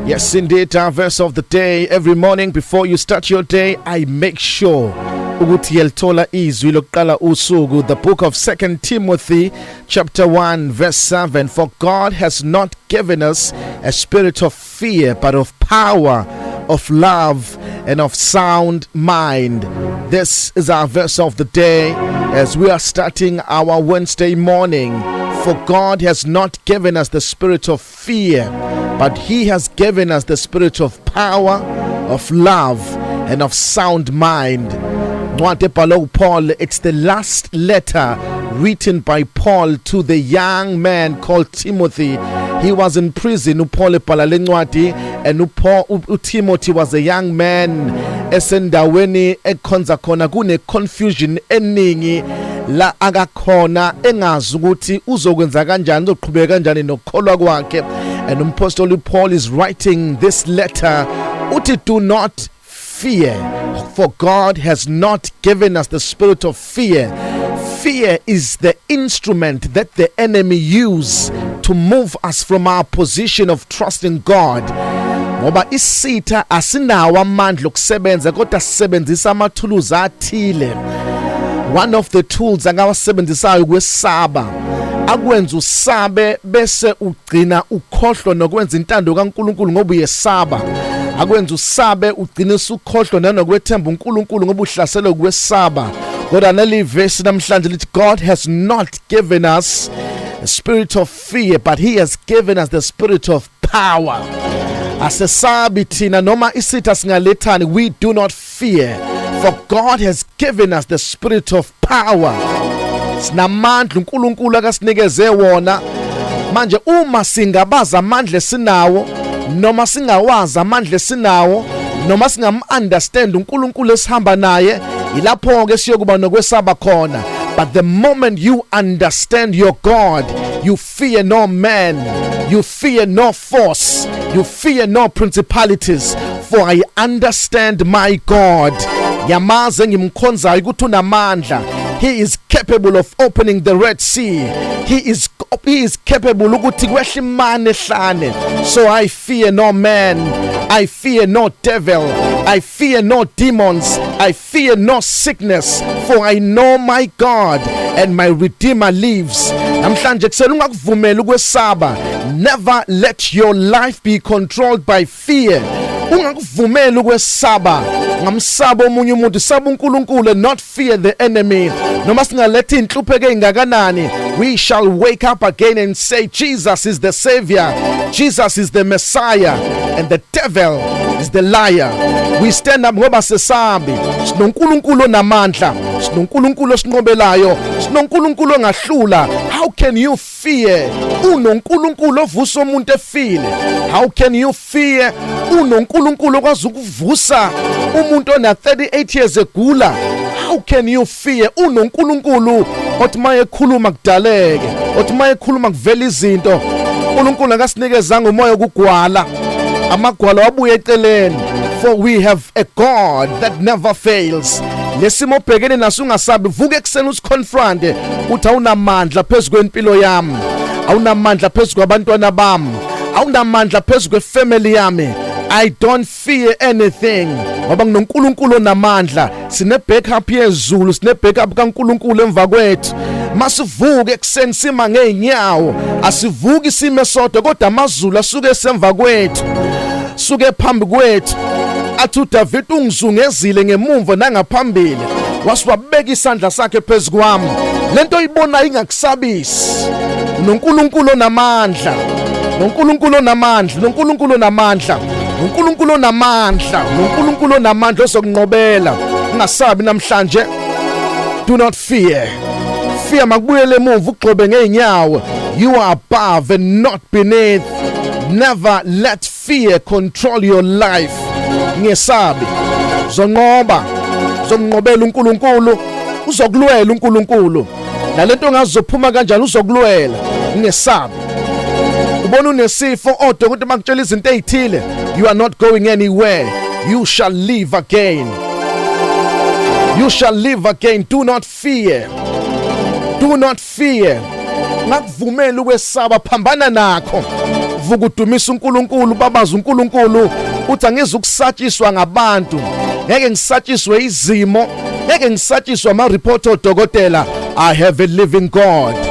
Yes, indeed, our verse of the day. Every morning before you start your day, I make sure ukuthi yelithola izwi lokuqala usuku. The book of 2 Timothy chapter 1 verse 7. For God has not given us a spirit of fear, but of power, of love, and of sound mind. This is our verse of the day as we are starting our Wednesday morning. For God has not given us the spirit of fear, but He has given us the spirit of power, of love, and of sound mind. Paul, it's the last letter written by Paul to the young man called Timothy. He was in prison, Paul and Timothy was a young man. Esendaweni ekhonza khona kune confusion eningi la akakhona engazi ukuthi uzokwenza kanjani uzoqhubeka kanjani nokukholwa kwakhe. And Apostle Paul is writing this letter uthi, do not fear, for God has not given us the spirit of fear. Fear is the instrument that the enemy use to move us from our position of trust in God. Ngoba isitha asinawo amandla okusebenza kodwa sisebenzisa amathuluzi athile. One of the tools angawasebenzisayo kwesaba akwenza usabe bese ugcina ukhohlwa nokwenza intando kaNkulunkulu ngoba uyesaba. Akwenza usabe ugcina usukhohlwa nanokwethemba uNkulunkulu ngoba uhlaselwe kwesaba. Kodwa nali verse namhlanje lithi God has not given us a spirit of fear, but He has given us the spirit of power. Asesabi thina noma isitha singalethani, we do not fear, for God has given us the spirit of power. Sinamandla uNkulunkulu akasinikeze wona. Manje uma singabaza amandla esinawo noma singawazi amandla esinawo noma singam-understand uNkulunkulu esihamba naye, ilapho ke siyokuba nokwesaba khona. But the moment you understand your God, you fear no man, you fear no force, you fear no principalities, for I understand my God. Yamaze ngimkhonzayo ukuthi unamandla. He is capable of opening the Red Sea. He is capable ukuthi kwehle imane ehlane. So I fear no man, I fear no devil, I fear no demons, I fear no sickness, for I know my God and my Redeemer lives. Namhlanje kusela ungakuvumela ukwesaba. Never let your life be controlled by fear. Ungakuvumela ukwesaba. Ngamsaba omunye umuntu, saba uNkulunkulu and not fear the enemy. Noma singaletha inhlupheko engakanani, we shall wake up again and say Jesus is the Savior, Jesus is the Messiah, and the devil is the liar. We stand up ngoba sesabi sinoNkulunkulu namandla, sinoNkulunkulu osinqobelayo, sinoNkulunkulu ongahlula. How can you fear unoNkulunkulu ovusa umuntu efile? How can you fear unoNkulunkulu okwazi ukuvusa umuntu ona 38 years egula? How can you fear unoNkulunkulu othi maye khuluma kudaleke, othi maye khuluma kuvela izinto? uNkulunkulu akasinikeza ngomoya okugwala, amagwala wabuye eceleni. For we have a God that never fails. Lesimo bhekene naso ungasabi, vuka ekseni usiconfronte uthi awunamandla phezulu kwempilo yami, awunamandla phezulu kwabantwana bami, awunamandla phezulu kwefamily yami. I don't fear anything ngoba nginoNkulunkulu onamandla. Sine backup yezulu, sine backup kaNkulunkulu emva kwethu. Masivuke ekseni sima ngeenyawo, asivuki sime sodwa kodwa amazulu asuke semva kwethu, suke phambi kwethu. Athi uDavid ungizungezile ngemumva nangaphambili, wasiwabeka isandla sakhe phezulu kwami. Lento oyibona ingakusabisi. uNkulunkulu onamandla, uNkulunkulu onamandla, uNkulunkulu onamandla, uNkulunkulu onamandla, uNkulunkulu onamandla ozokunqobela. Ungasabi namhlanje. Do not fear. Fear makubuyele emuva ugxobe ngeenyawo. You are above and not beneath. Never let fear control your life. Ngesabi zonqoba, zonqobela uNkulunkulu, uzokulwela uNkulunkulu. Nalento ongazophuma kanjani uzokulwela. Ngesabi. Ubona unesifo odokotela bakutshela izinto ezithile, you are not going anywhere. You shall live again. You shall live again. Do not fear. Do not fear. Ngakuvumela ukwesaba, phambana nakho. uvuka udumisa uNkulunkulu babaza uNkulunkulu uthi angizukusatshiswa ngabantu ngeke ngisatshiswe izimo ngeke ngisatshiswa ama report odokotela I have a living God